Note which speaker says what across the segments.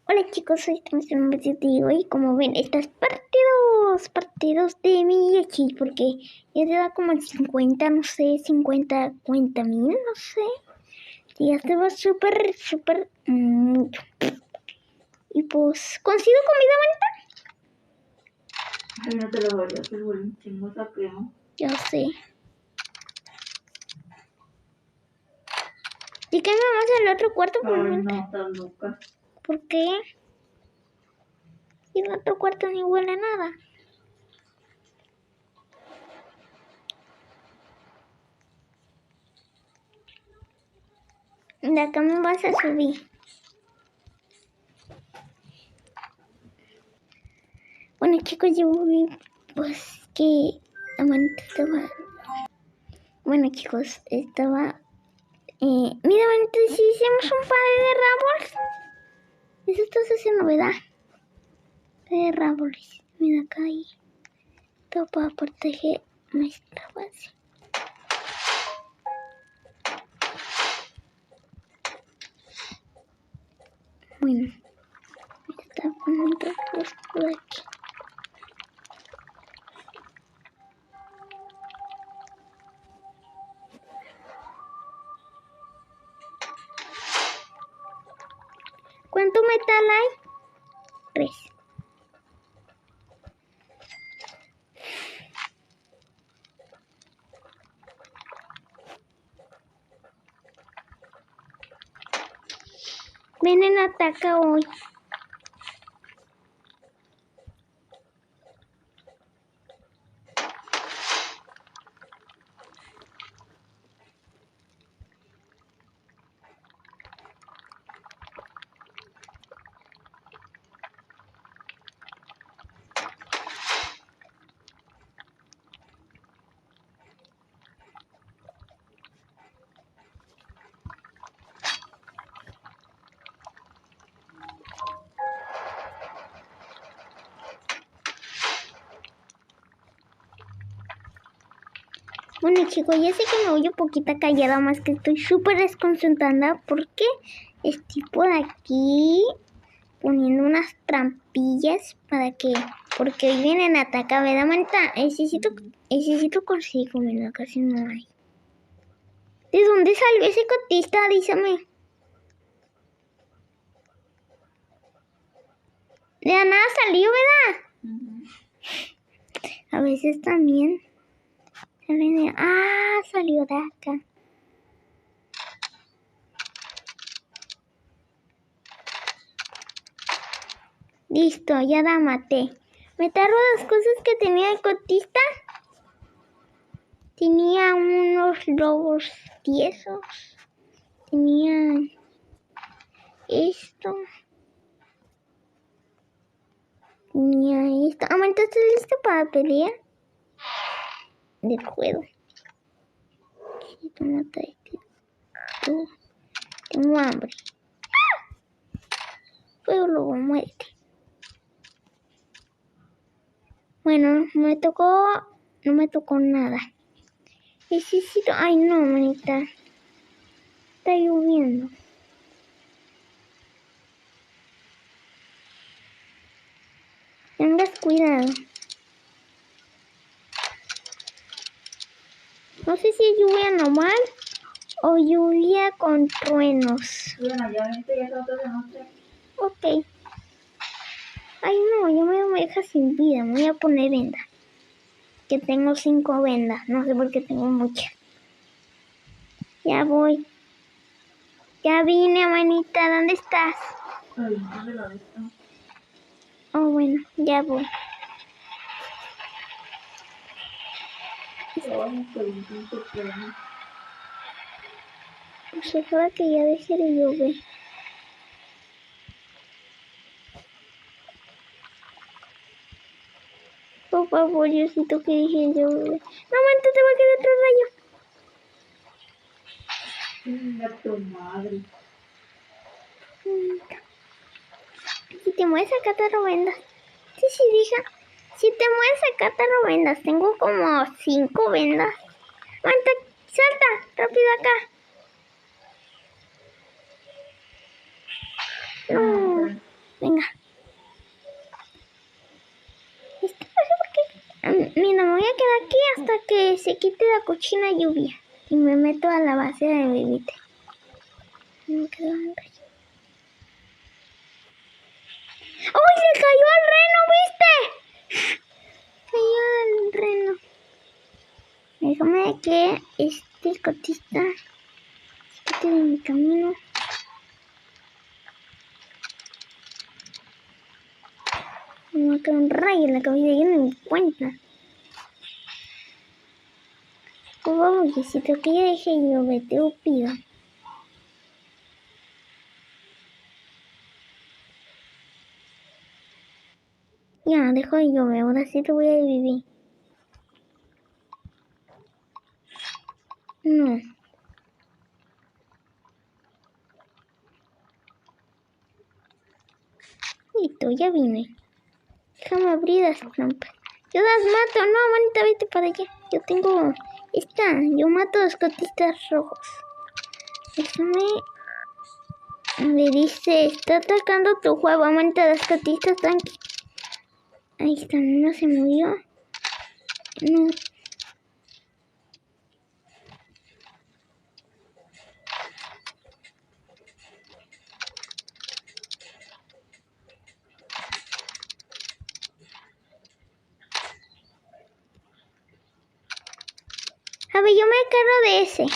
Speaker 1: Hola chicos, hoy estamos en un video y como ven, estos partidos de mi aquí, porque ya se da como el 50, no sé, 50.000, no sé. Y ya se va súper mucho. Y pues, ¿consigo comida bonita?
Speaker 2: Ay, no te lo voy a hacer, güey, un chingo esa crema.
Speaker 1: Ya sé. ¿Y qué me vamos al otro cuarto?
Speaker 2: Ay, no, estás loca.
Speaker 1: ¿Por qué? Y el otro cuarto ni huele a nada. De acá me vas a subir. Bueno chicos, yo vi pues que Amanda estaba... Bueno chicos, estaba... mira Amanda, si hicimos un par de rabos. Eso estás haciendo, ¿verdad? De rabos. Mira acá ahí. Todo para proteger nuestra base. Bueno, está poniendo los por aquí. ¿Cuánto metal hay? 3. Vienen a atacar hoy. Bueno chicos, ya sé que me oye poquita callada, más que estoy súper desconcentrada porque estoy por aquí poniendo unas trampillas para que, porque hoy vienen a atacar, ¿verdad, Manta? Necesito conseguir comida, casi no hay. ¿De dónde salió ese cotista? Dígame. De la nada salió, ¿verdad? A veces también. Salió de acá. Listo, ya la maté. Me trajo las cosas que tenía el cotista. Tenía unos lobos tiesos. Tenía esto. Tenía esto. Amanda, ¿estás listo para pelear? Del juego. Sí, tómate esto. Tengo hambre. Fuego lobo, muerte. Bueno, no me tocó nada. Necesito... Ay, no, manita. Está lloviendo. Tengas cuidado. No sé si es lluvia normal o lluvia con truenos.
Speaker 2: Bueno, ya vente, ya son 12 noche.
Speaker 1: Ok. Ay, no, yo me deja sin vida. Me voy a poner venda. Que tengo 5 vendas. No sé por qué tengo muchas. Ya voy. Ya vine, manita. ¿Dónde estás?
Speaker 2: Ay, no se lo visto.
Speaker 1: Oh, bueno, ya voy.
Speaker 2: Ay, qué bonito crema.
Speaker 1: Pues ojalá que ya deje de llover. Por favor, Diosito, que deje de llover. No, manita, te va a quedar otro rayo.
Speaker 2: Chinga tu madre.
Speaker 1: Si te mueves acá te lo vendas. Sí, hija. Si te mueves acá te lo vendas. Tengo como 5 vendas. Manta, salta, rápido acá. No, se quite la cochina lluvia. Y me meto a la base de bebite. Me quedo un rayo. ¡Uy! ¡Se cayó el reno! ¿Viste? Cayó el reno. Déjame que este cotista se quite de mi camino. Me va a caer un rayo en la cabeza y yo no me di cuenta. Oh, bollecito, que ya dejé yo, vete, pido. Ya, dejo de llover, ahora sí te voy a vivir. No. Listo, ya vine. Déjame abrir las trampas. Yo las mato, no, manita, vete para allá. Yo tengo esta, yo mato a los cotistas rojos. Déjame. Me dice, está atacando tu juego, manita, los cotistas tranqui. Ahí está, no se murió. No. A ver, yo me agarro de ese.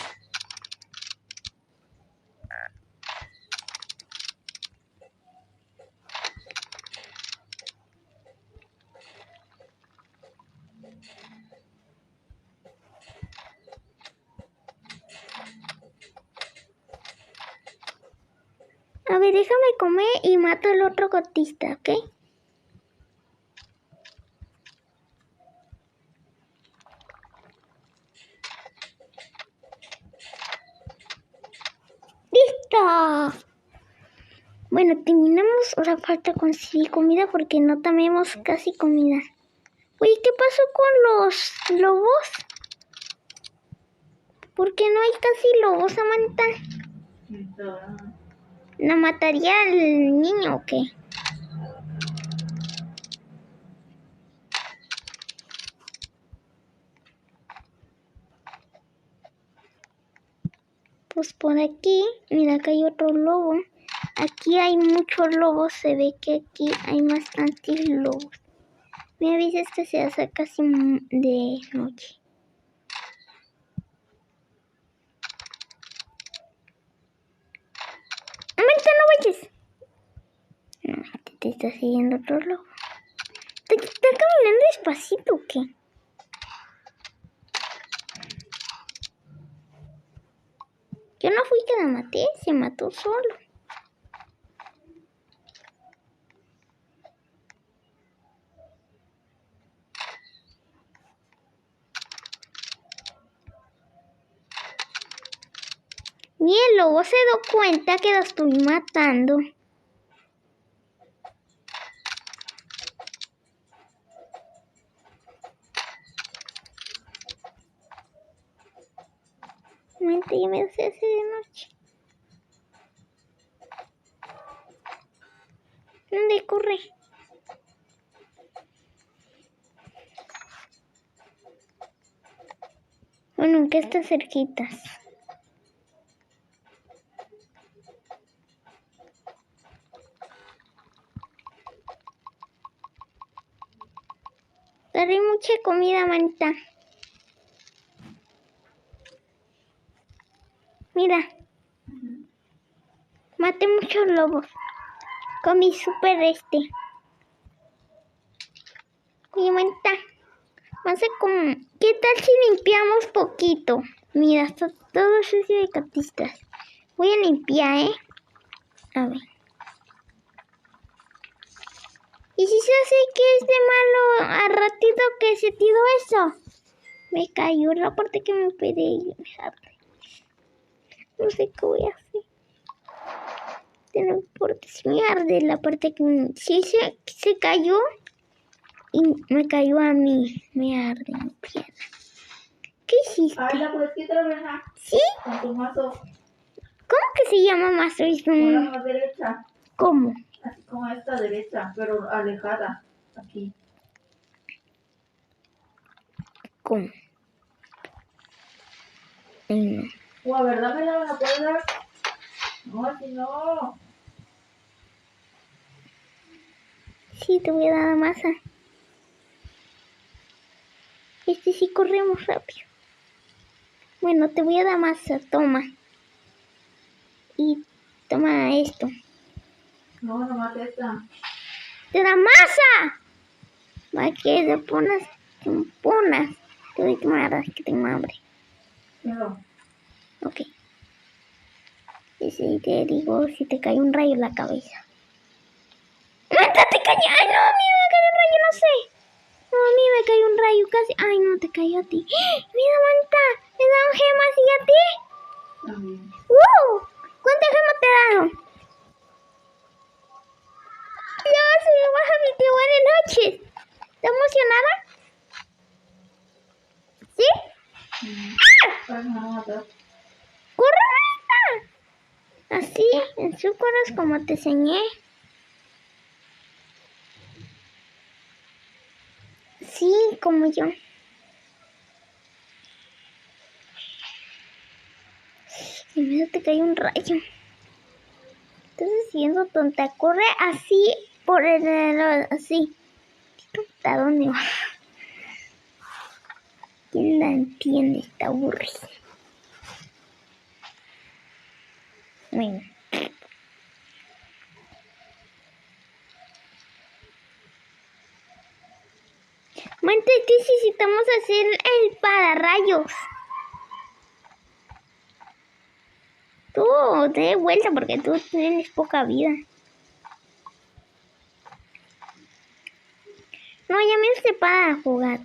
Speaker 1: A ver, déjame comer y mato al otro cotista, ¿ok? ¡Listo! Bueno, terminamos. Ahora falta conseguir comida porque no tenemos casi comida. Oye, ¿qué pasó con los lobos? ¿Por qué no hay casi lobos, Samantha? ¿No mataría al niño o qué? Pues por aquí, mira, acá hay otro lobo. Aquí hay muchos lobos, se ve que aquí hay bastantes lobos. Me avisas que se hace casi de noche. ¡Samantha, no vayas! No, te está siguiendo otro lobo. ¿Está caminando despacito o qué? Yo no fui que la maté, se mató solo. Y el lobo se dio cuenta que lo estoy matando. Mente, ya me hace de noche. ¿Dónde corre? Bueno, aunque está cerquitas. Daré mucha comida, manita. Mira. Maté muchos lobos. Con mi super Oye, manita. Vamos a ¿qué tal si limpiamos poquito? Mira, está todo sucio de catistas. Voy a limpiar, ¿eh? A ver. ¿Y si se hace que es de malo al ratito que se tiró eso? Me cayó la parte que me pedí y me arde. No sé qué voy a hacer. No importa si me arde la parte que sí se cayó y me cayó a mí. Me arde mi pierna. ¿Qué hiciste?
Speaker 2: Ay, la puedes quitar, ¿verdad?
Speaker 1: ¿Sí?
Speaker 2: Con tu mazo.
Speaker 1: ¿Cómo que se llama mazo?
Speaker 2: Con la mano derecha.
Speaker 1: ¿Cómo?
Speaker 2: Así como esta derecha, pero alejada. Aquí.
Speaker 1: ¿Cómo? Ay, no.
Speaker 2: O ¿verdad me la van a poder dar? No, así no.
Speaker 1: Sí, te voy a dar masa. Este sí corremos rápido. Bueno, te voy a dar masa, toma. Y toma esto.
Speaker 2: No, nomás esta.
Speaker 1: ¡Te da masa! ¿Para qué te pones? Te pones. Te doy tomar, que tengo hambre.
Speaker 2: No.
Speaker 1: Ok. Y si te digo, si te cae un rayo en la cabeza. ¡Mata, te cayó! ¡Ay, no! A mí me cayó un rayo, no sé. No, a mí me cayó un rayo casi. ¡Ay, no! Te cayó a ti. ¡Mira, Manta! ¿Me dan gemas y a ti?
Speaker 2: También.
Speaker 1: ¡Wow! ¿Cuántas gemas te daron? Ya se me baja mi tío. Buenas noches. ¿Estás emocionada? ¿Sí?
Speaker 2: Para que me van a matar.
Speaker 1: ¡Corre, Manta! Así, en sucuros como te enseñé. Sí, como yo. Y mira, te cayó un rayo. Estás haciendo tonta. Corre así por así. ¿A dónde va? ¿Quién la entiende? Está aburrida. Bueno. Mante, ¿qué necesitamos hacer el pararrayos? Tú, te vuelta porque tú tienes poca vida. No, ya me hice para jugar.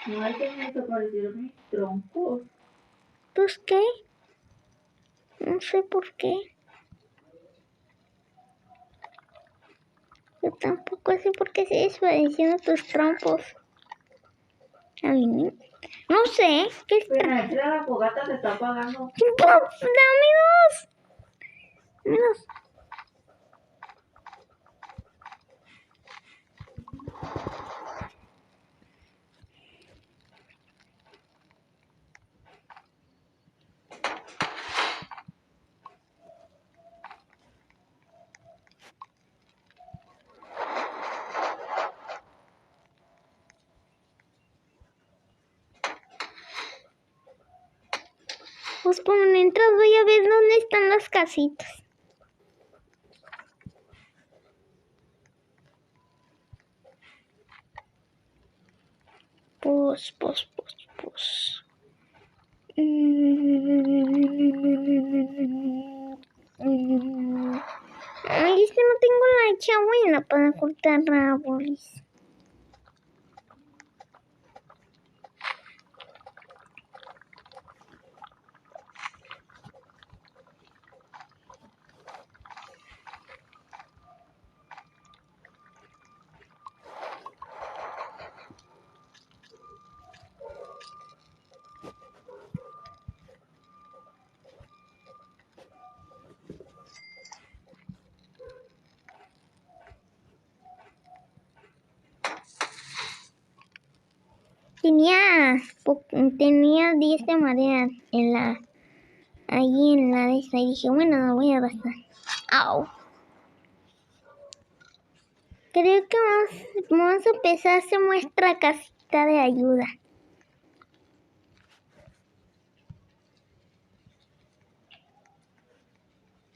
Speaker 2: No, es que me desaparecieron mis troncos.
Speaker 1: ¿Pues qué? No sé por qué. Yo tampoco sé por qué se desvanecieron tus trompos. A mí no sé. ¿Qué es?
Speaker 2: Mira, la fogata se está apagando.
Speaker 1: Dame dos. Menos. Pues por mientras voy a ver dónde están las casitas. Pues. Ay, es que no tengo la hacha buena para cortar árboles. Tenía 10 de madera ahí en la de esta y dije, bueno, la voy a gastar. Au. Creo que vamos a empezar a hacer nuestra casita de ayuda.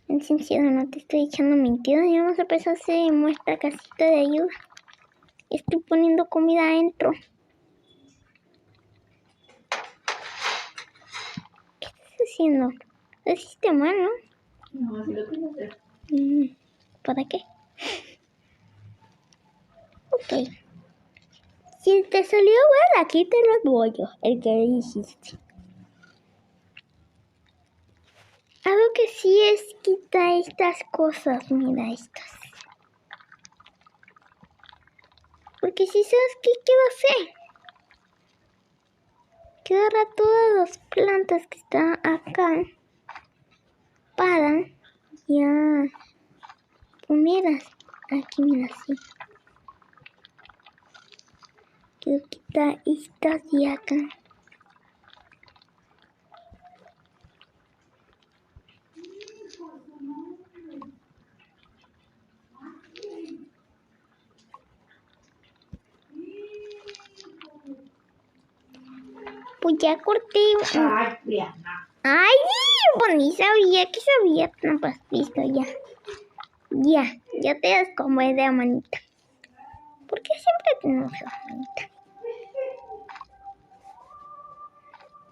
Speaker 1: En sincero, no te estoy echando mentiras. Y vamos a empezar a hacer nuestra casita de ayuda. Estoy poniendo comida adentro. ¿Qué estás haciendo? Lo hiciste mal, ¿no?
Speaker 2: No, así lo quiero hacer.
Speaker 1: ¿Para qué? Ok. Si te salió bueno, aquí te lo doy yo, el que hiciste. Algo que sí es quitar estas cosas, mira estas. Porque si sabes qué quiero hacer. Quiero agarrar todas las plantas que están acá para ya ponerlas aquí, mira así. Quiero quitar estas de acá. Pues ya corté.
Speaker 2: Ay, Brianna.
Speaker 1: Ay, pues ni sabía que sabía. No, pues listo, ya. Ya te descomé de manita. ¿Por qué siempre tenemos la manita?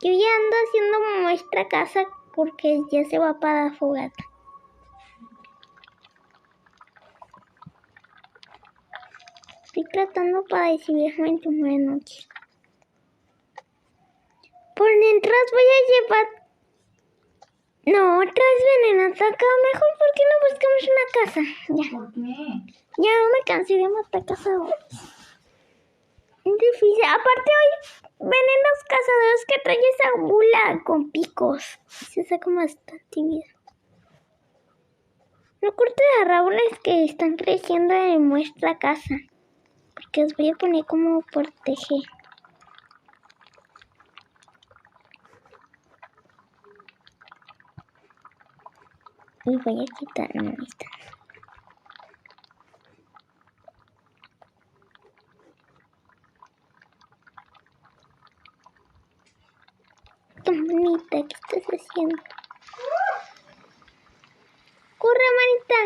Speaker 1: Yo ya ando haciendo nuestra casa porque ya se va para la fogata. Estoy tratando para decidirme en tu buena noche. Por mientras voy a llevar... No, otras venenas acá. Mejor, ¿por qué no buscamos una casa? Ya.
Speaker 2: ¿Por qué?
Speaker 1: Ya me cansé de matar cazadores. Es difícil. Aparte hoy vienen los cazadores que traen esa bula con picos. Se saca bastante vida. No cortes a árboles que están creciendo en nuestra casa. Porque os voy a poner como proteger. Y voy a quitar esta. Qué bonita, ¿qué estás haciendo? ¡Corre, manita!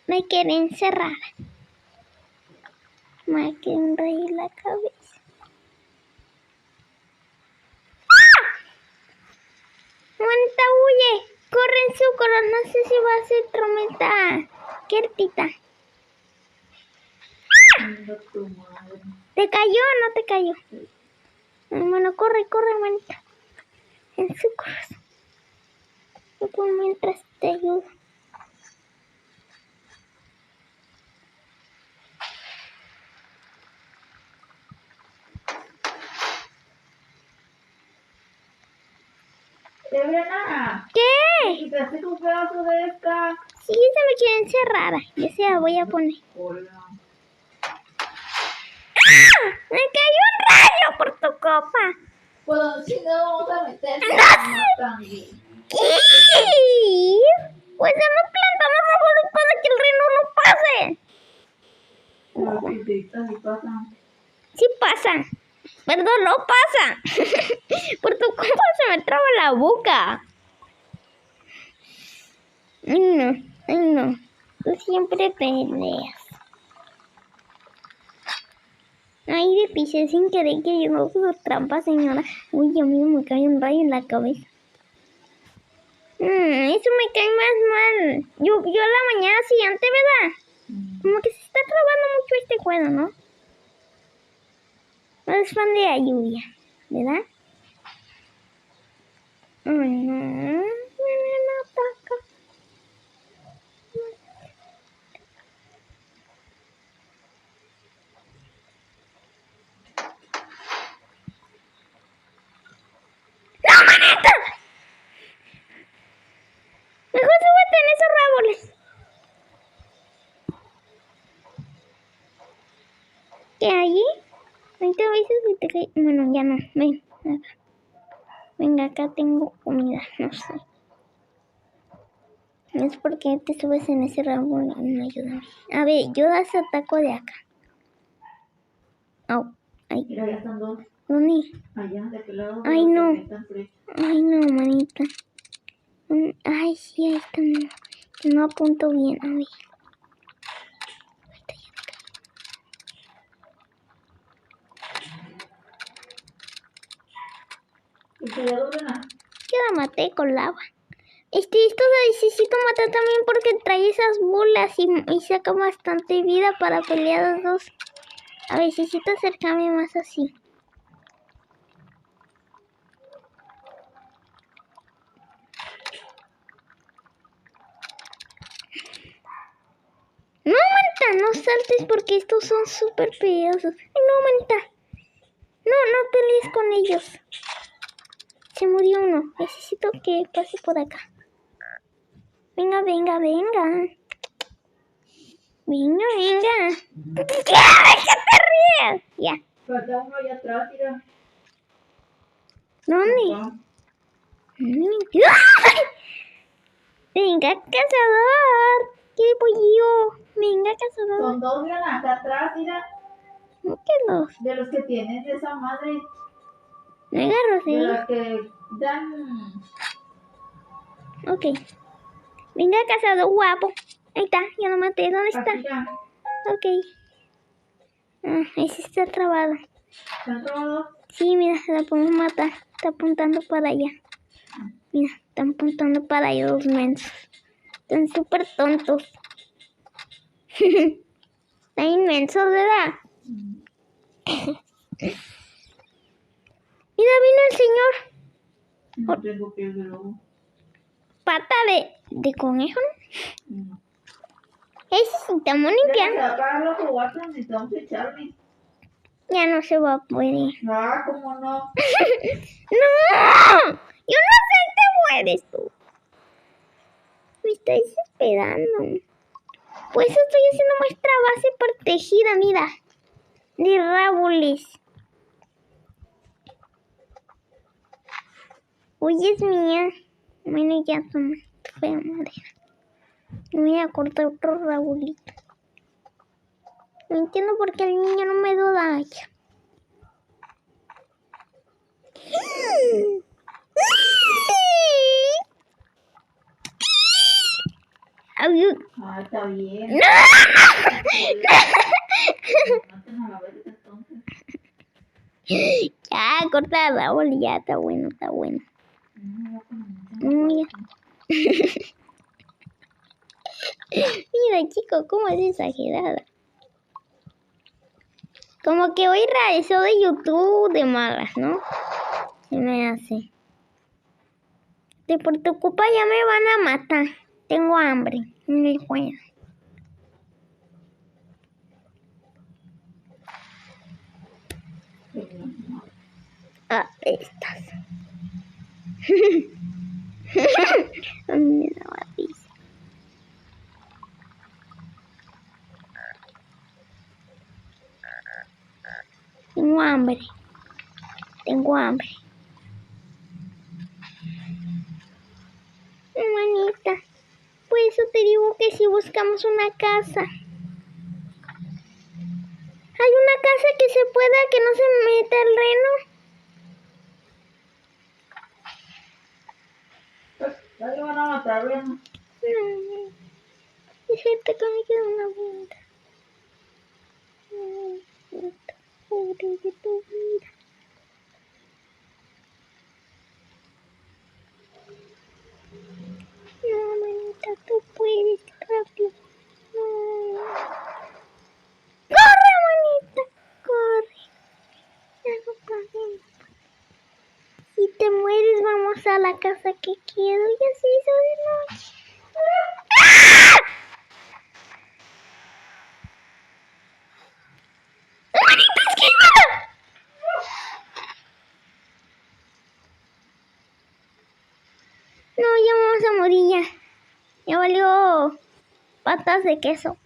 Speaker 1: Me quiere encerrar. Me quieren reír la cabeza. ¡Ah! Manita, huye. Corre en su color. No sé si va a ser tormenta. Quiertita.
Speaker 2: Venga tu madre.
Speaker 1: ¿Te cayó o no te cayó? Bueno, corre, manita. En su corazón. Yo por mientras te ayudo.
Speaker 2: Brianna,
Speaker 1: ¿Qué?
Speaker 2: quitaste tu pedazo de esta.
Speaker 1: Sí, se me quiere encerrar. Ya se la voy a poner.
Speaker 2: Hola.
Speaker 1: ¡Ah! ¡Me cayó un rayo por tu copa!
Speaker 2: Pues si no vamos a meter también.
Speaker 1: ¿Qué? Pues ya nos plantamos árboles para que el reno no pase.
Speaker 2: Las piedritas sí pasan.
Speaker 1: Sí pasa. Perdón, no pasa. Por tu culpa se me traba la boca. Ay, no. Tú siempre peleas. Ay, le pisé sin querer que yo no uso trampa, señora. Uy, Dios mío, me cae un rayo en la cabeza. Eso me cae más mal. Yo la mañana siguiente, ¿verdad? Como que se está trabando mucho este juego, ¿no? No es fan de la lluvia, ¿verdad? Ay, no. Me ataca. ¡No, manita! Mejor súbete en esos árboles. ¿Qué allí? Ahorita veces si te cae. Bueno, ya no. Ven, acá. Venga, acá tengo comida. No sé. No es porque te subes en ese árbol. No, ayúdame. A ver, yo las ataco de acá. Au. Ay.
Speaker 2: Mira, ya están dos.
Speaker 1: ¿Dónde?
Speaker 2: Allá, de aquel lado.
Speaker 1: Ay, no.
Speaker 2: Ay,
Speaker 1: Ay, no, manita. Ay, sí, ahí está. No apunto bien. A ver.
Speaker 2: ¿y te da Brianna?
Speaker 1: Yo la maté con lava. Esto la necesito matar también porque trae esas bolas y saca bastante vida para pelear los dos. A ver, necesito acercarme más así. No, manita, no saltes porque estos son súper peligrosos. Ay, no, manita. No pelees con ellos. Se murió uno. Necesito que pase por acá. Venga. Venga, venga. ¿Qué te ríes? Ya.
Speaker 2: Falta uno allá atrás, mira.
Speaker 1: ¿Dónde?
Speaker 2: Papá.
Speaker 1: ¡Ay! Venga, cazador. ¿Qué pollo? Venga, cazador.
Speaker 2: Son dos, mira, acá atrás, mira.
Speaker 1: ¿Cómo que no?
Speaker 2: De los que tienes de esa madre.
Speaker 1: Me agarro,
Speaker 2: De
Speaker 1: sí.
Speaker 2: las que dan.
Speaker 1: Ok. Venga, cazador guapo. Ahí está, ya lo maté. ¿Dónde está?
Speaker 2: Aquí ya.
Speaker 1: Ok. Ah, ese está trabado.
Speaker 2: ¿Están todos?
Speaker 1: Sí, mira, la podemos matar. Está apuntando para allá. Mira, están apuntando para allá los mensos. Están súper tontos. Están inmensos, ¿verdad? Mira, vino el señor.
Speaker 2: No tengo pies de lobo.
Speaker 1: Pata de conejo, ¿no?
Speaker 2: No.
Speaker 1: Ese sí, estamos limpiando.
Speaker 2: Mira, apagar los juguetes, necesitamos echarle.
Speaker 1: Ya no se va a poder.
Speaker 2: Ah, ¿cómo no?
Speaker 1: ¡No! Yo no sé qué mueres tú. Me está desesperando. Pues estoy haciendo nuestra base protegida, mira. De árboles. Oye, es mía. Bueno, ya toma. Fea madera. Voy a cortar otro arbolito. No entiendo por qué el niño no me da daño. Ayú-
Speaker 2: Ah, está bien.
Speaker 1: ¡No!
Speaker 2: Maten a la verga entonces.
Speaker 1: Ya, corta el árbol y ya, está bueno, está bueno. Ya. Mira, chico, cómo es exagerada. Como que hoy realizó de YouTube de malas, ¿no? Se me hace. De por tu culpa ya me van a matar. Tengo hambre. No hay juego. Ah, estas. A mí me daba risa. Tengo hambre. Tengo hambre. Manita, por eso te digo que si buscamos una casa. Hay una casa que se pueda, que no se meta el reno.
Speaker 2: Ya le van a matar, ¿verdad?
Speaker 1: No, es cierto que me queda una vuelta. Pobre de tu vida. No, manita, tú puedes, rápido. No. ¡Corre, manita! ¡Corre! Ya no podemos. Si te mueres, vamos a la casa que quiero. Ya se hizo de noche. ¡Ah! ¡Manita, esquiva! No, ya vamos a morir ya. Ya valió patas de queso.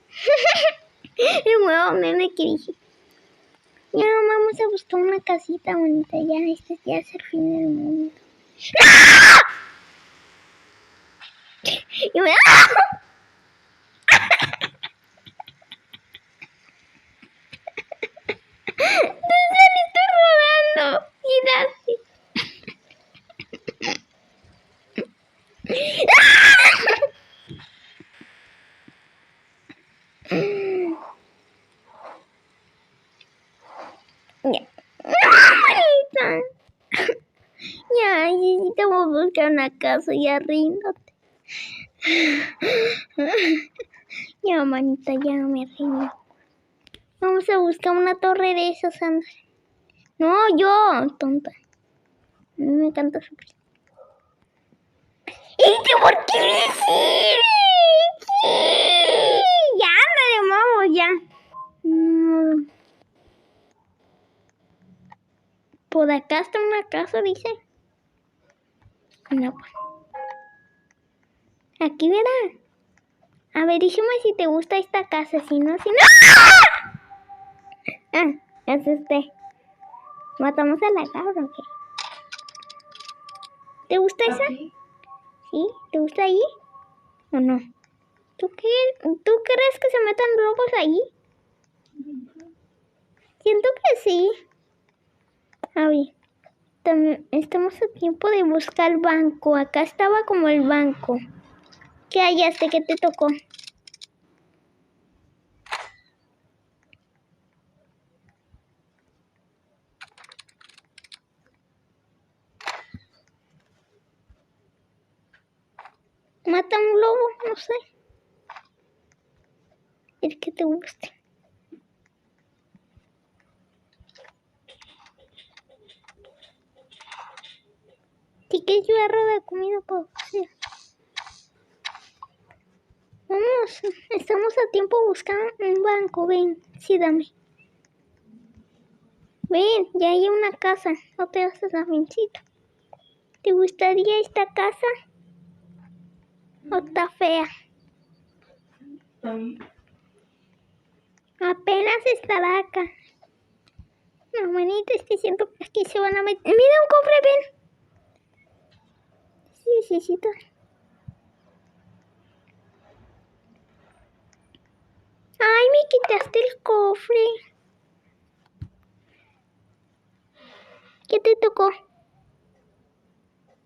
Speaker 1: El nuevo meme que dije. Ya vamos a buscar una casita bonita. Ya, este ya es el fin del mundo. ¡Ah! Y me... ¡Ah! ¡Te saliste rodando! Giraste. Ya. ¡Manita! Ya, necesitamos buscar una casa, ya ríndate. Ya, manita, ya me rindo. Vamos a buscar una torre de esas, Sandra. No, yo, tonta. A mí me encanta sufrir. ¿Y qué por qué decir? Ya, ándale, vamos, ya. Por acá está una casa, dice. No, pues. Aquí verá. Averígame si te gusta esta casa, si no, si no. ¡Ah! Me asusté. ¿Matamos a la cabra o qué? ¿Te gusta esa?
Speaker 2: Aquí.
Speaker 1: ¿Sí? ¿Te gusta ahí? ¿O no? ¿Tú crees que se metan lobos ahí? Siento que sí. A ver, estamos a tiempo de buscar el banco. Acá estaba como el banco. ¿Qué hallaste? ¿Qué te tocó? Mata un lobo, no sé. El que te guste. Sí que yo agarro de comida puedo hacer. Vamos, estamos a tiempo buscando un banco. Ven, sí, dame. Ven, ya hay una casa. No te haces vencito. ¿Te gustaría esta casa? ¿O está fea?
Speaker 2: Ahí.
Speaker 1: Apenas estará acá. No, manita, es que siento que aquí se van a meter. ¡Mira un cofre, ven! Sí. ¡Ay, me quitaste el cofre! ¿Qué te tocó?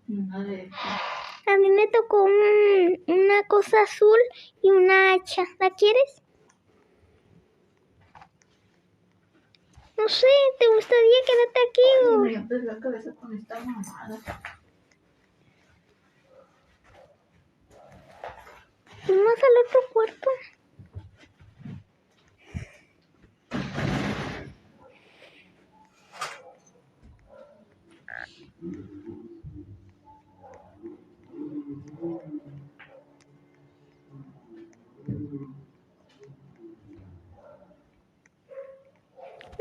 Speaker 2: Una de estas.
Speaker 1: A mí me tocó una cosa azul y una hacha. ¿La quieres? No sé, ¿te gustaría quedarte aquí
Speaker 2: Ay,
Speaker 1: o...?
Speaker 2: me rompes la cabeza con esta mamada.
Speaker 1: Vamos al otro cuarto.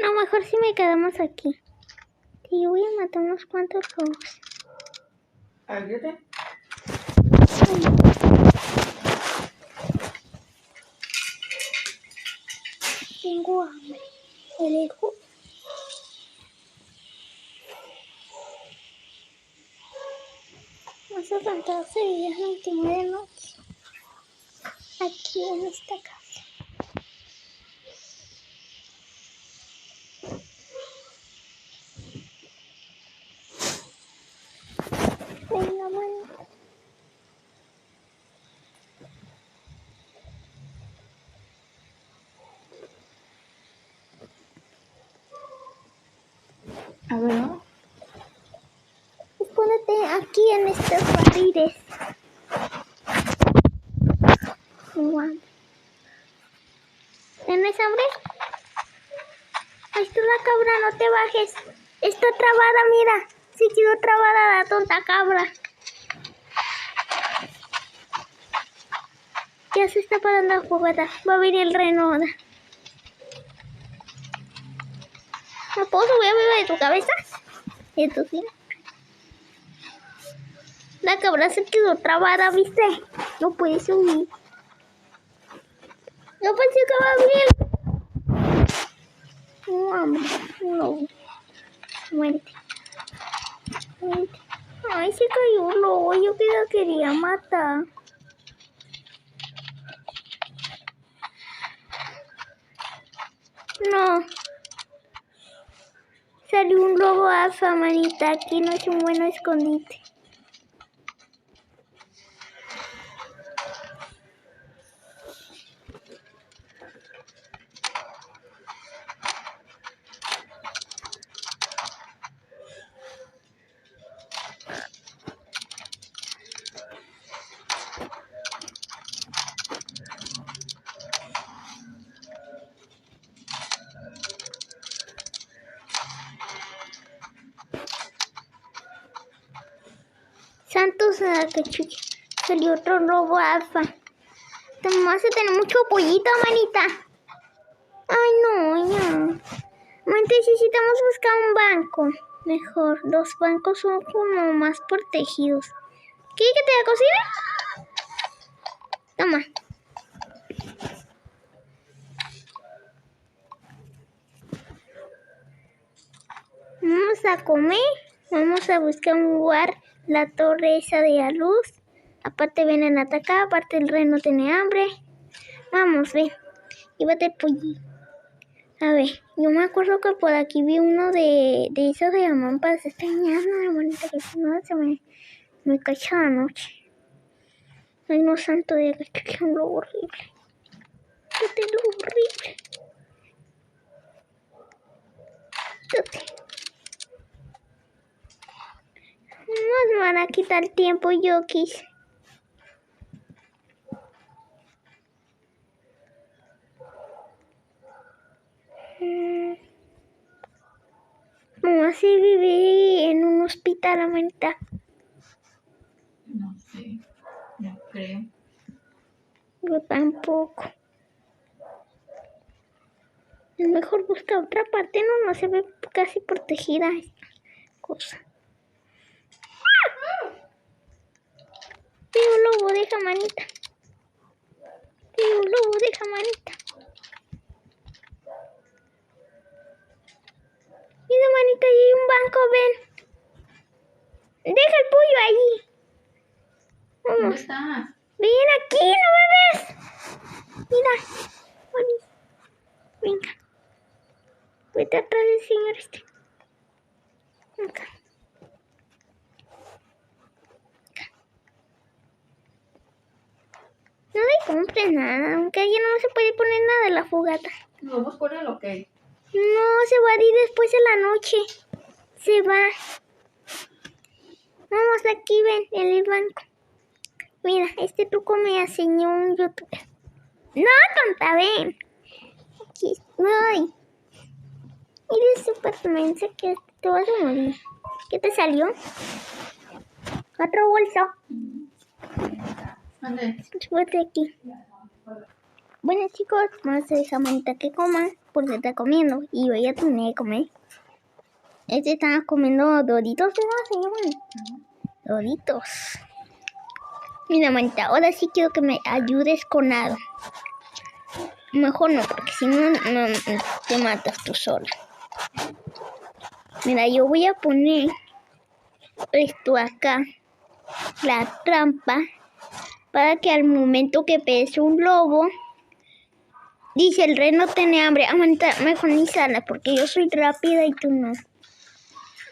Speaker 1: No, mejor si me quedamos aquí. Sí, voy a matar unos cuantos lobos.
Speaker 2: Ábrete.
Speaker 1: Tengo hambre. ¿El hijo? Vamos a cantar Sevilla 29 de noche. Aquí en esta casa. Venga, mano.
Speaker 2: A ver, ¿no?
Speaker 1: Pónete aquí en estos barriles. Tengo hambre. ¿Tienes hambre? Ahí está la cabra, no te bajes. Está trabada, mira. Se quedó trabada la tonta cabra. Ya se está parando la jugada. Va a venir el reno ahora. ¿No puedo subir arriba de tu cabeza? Esto sí. La cabra se quedó trabada, ¿viste? No puede subir. Yo pensé que iba a abrir. No, hambre. No. Muerte. Ay, se cayó un lobo. Yo que la quería matar. No. Salió un lobo alfa, manita. Aquí no es un buen escondite. Santos, cachucha. Salió otro lobo alfa. Vamos a tener mucho pollito, manita. Ay, no, ya. Manita, necesitamos buscar un banco. Mejor, los bancos son como más protegidos. ¿Quieres que te la cocine? Toma. vamos a comer. Vamos a buscar un lugar, la torre esa de la luz. Aparte vienen a atacar, aparte el rey no tiene hambre. Vamos, ve. Llévate el pollito. A ver, yo me acuerdo que por aquí vi uno de esos de llaman para extrañarme, bonita, que si no se me cacha la noche. Ay, no santo de que es un lobo horrible. Este es lobo horrible. No me van a quitar tiempo, yo quise. ¿Cómo así viví en un hospital, Amanda?
Speaker 2: No sé, no creo.
Speaker 1: Yo tampoco. Es mejor buscar otra parte, no se ve casi protegida esta cosa. Veo un lobo, deja manita. Veo un lobo, deja manita. Mira, manita, ahí hay un banco, ven. Deja el pollo allí.
Speaker 2: ¿Dónde
Speaker 1: Vamos.
Speaker 2: estás?
Speaker 1: Ven aquí, no me ves. Mira. Venga. Vete atrás del señor este. Venga. No le compres nada, aunque allí no se puede poner nada en la fogata.
Speaker 2: ¿Nos vamos por el ok?
Speaker 1: No, se va a ir después de la noche. Se va. Vamos aquí, ven, en el banco. Mira, este truco me enseñó un youtuber. No, tonta, ven. Aquí estoy. Mira, Superman, sé que te vas a morir. ¿Qué te salió? Otro bolso.
Speaker 2: ¿Dónde?
Speaker 1: Súbete aquí. Bueno, chicos, vamos a dejar manita que coma porque está comiendo y yo ya terminé de comer. Este estaba comiendo doritos, ¿verdad? Se llaman doritos. Mira, manita, ahora sí quiero que me ayudes con algo. Mejor no, porque si no, no te matas tú sola. Mira, yo voy a poner esto acá, la trampa, para que al momento que pese un lobo, dice el rey no tiene hambre. Manita, mejor ni sala, porque yo soy rápida y tú no.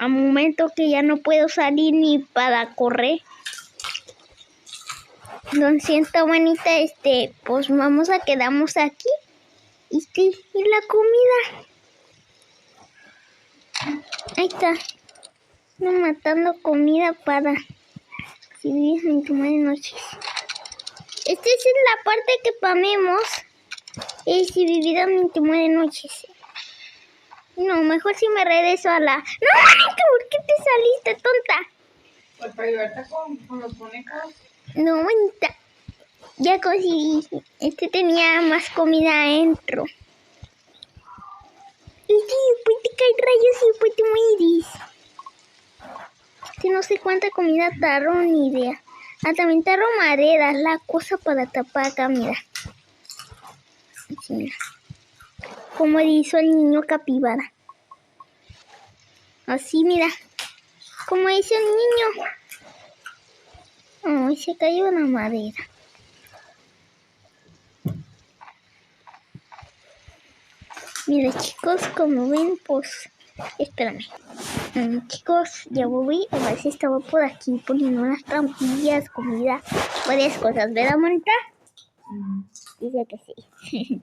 Speaker 1: Al momento que ya no puedo salir ni para correr. Lo siento, manita, pues vamos a quedarnos aquí. Y la comida. Ahí está. No matando comida para si vives en tu madre noches. Esta es la parte que comemos. Si viviera en tu madre noches. No, mejor si me regreso a la... ¡No, manita! ¿Por qué te saliste, tonta?
Speaker 2: Pues para ayudarte con los conejos.
Speaker 1: No, manita. Ya conseguí. Tenía más comida adentro. Y después te caen rayos y después te mueres. No sé cuánta comida tarro, ni idea. También tarro madera, la cosa para tapar acá, mira. Así, mira. Como hizo el niño capibara. Así, mira. Como hizo el niño. Ay, se cayó la madera. Mira, chicos, como ven, pues... Espérame. Chicos, ya voy. A ver si estaba por aquí poniendo unas trampillas, comida, varias cosas. ¿Verdad, Monta? Dice que sí.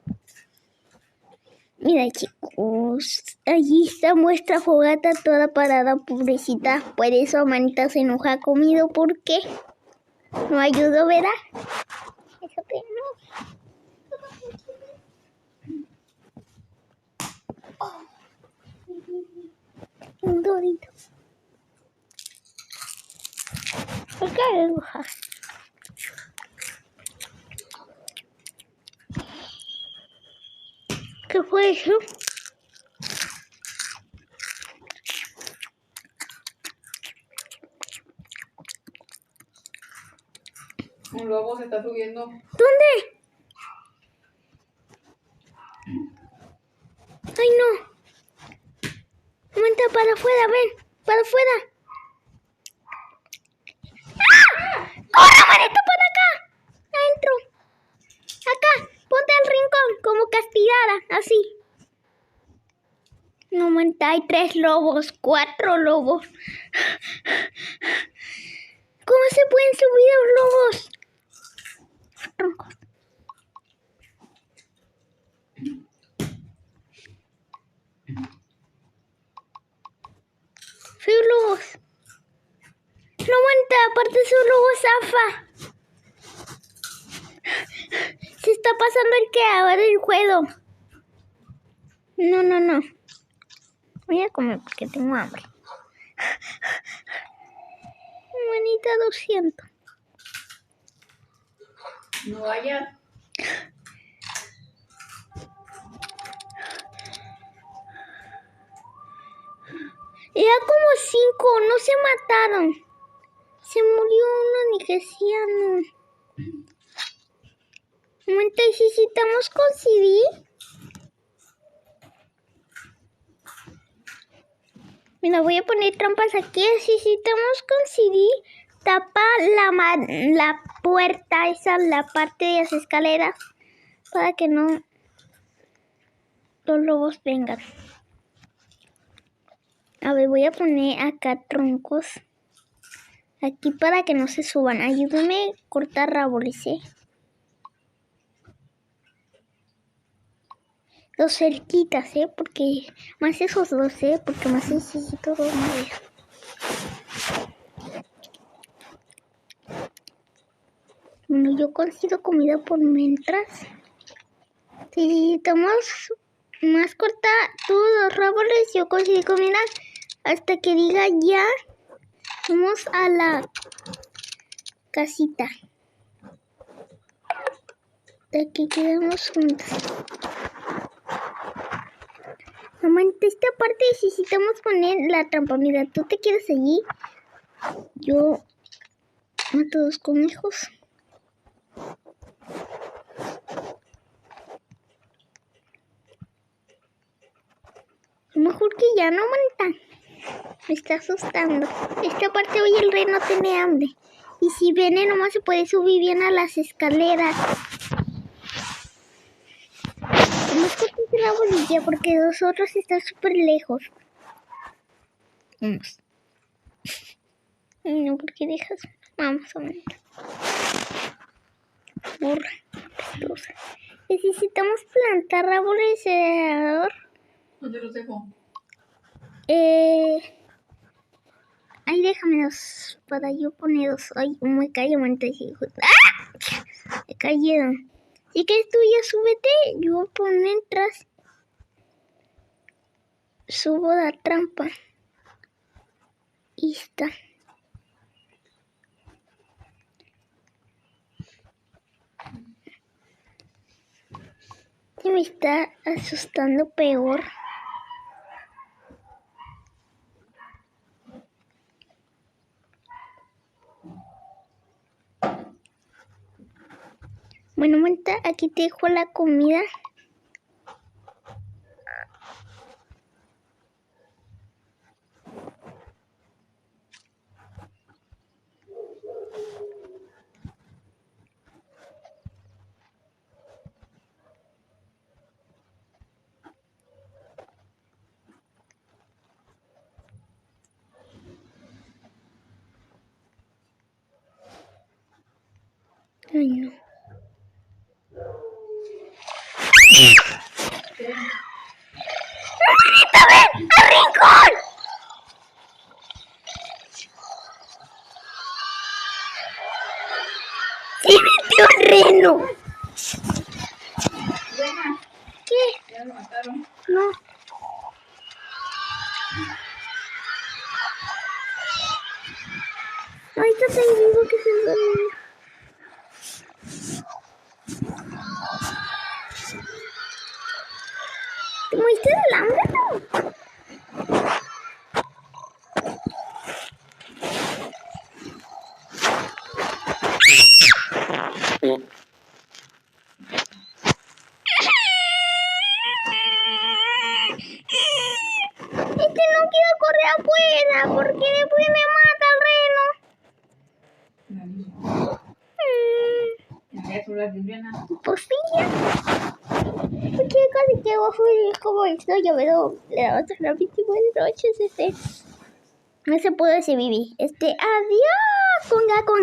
Speaker 1: Mira, chicos, allí está nuestra fogata toda parada, pobrecita. Por eso Manita se enoja conmigo, porque no ayudó, ¿verdad? Eso que no. Un dorito. ¿Por qué enoja? ¿Qué fue eso?
Speaker 2: Un lobo se está subiendo.
Speaker 1: ¿Dónde? Ay, no. Monta para afuera, ven. para afuera. ¡Ah! ¡Corre, manita, para acá! Adentro. Acá, ponte al rincón, como castigada, así. No, manita, hay 3 lobos, 4 lobos. ¿Cómo se pueden subir los lobos? Troncos. Soy lobos. No, manita, aparte soy lobo zafa. Se está pasando el creador del juego. No. Voy a comer porque tengo hambre. Manita, 200.
Speaker 2: No vayas.
Speaker 1: Era como 5, no se mataron. Se murió uno, ni que sea, no. Manita, ¿y si estamos con CD? Mira, voy a poner trampas aquí. Si estamos con CD, tapa la puerta, esa, la parte de las escaleras, para que no los lobos vengan. A ver, voy a poner acá troncos. Aquí para que no se suban. Ayúdame a cortar árboles, ¿eh? Dos cerquitas, porque más esos dos, porque más necesito 2 maderas. Bueno, yo consigo comida por mientras. Si necesitamos más cortar todos los árboles, yo consigo comida hasta que diga ya. Vamos a la casita. De aquí quedamos juntos. Mamá, en esta parte necesitamos poner la trampa. Mira, tú te quedas allí. Yo mato 2 conejos. Mejor que ya no, manita. Me está asustando. Esta parte hoy el rey no tiene hambre. Y si viene nomás se puede subir bien a las escaleras. Vamos a cortar la bolilla porque los otros están súper lejos. Vamos. No, porque dejas. Vamos a ver. Burra. Pestosa. Necesitamos plantar árboles alrededor.
Speaker 2: ¿Dónde los dejo?
Speaker 1: Ay, déjamelos para yo ponerlos. Ay, me cayó antes. ¡Ah! Me cayeron. Si quieres tú ya súbete. Yo por mientras subo la trampa. Y está. Se me está asustando peor. Bueno, manita, aquí te dejo la comida. Ay, no. ¡Manita, ven! ¡Al rincón! ¡Sí, metió un reno!
Speaker 2: Buena.
Speaker 1: ¿Qué?
Speaker 2: Ya lo mataron.
Speaker 1: No. Ahorita te digo que se duerme. ¿Te moriste del hambre, no? Este no quiere correr afuera porque después me mata el reno.
Speaker 2: ¿Es una Viviana?
Speaker 1: Pues sí, ya. Porque casi que fui como estoy, yo veo la otra rapidísimo de noches, no se puede vivir. Adiós, conga.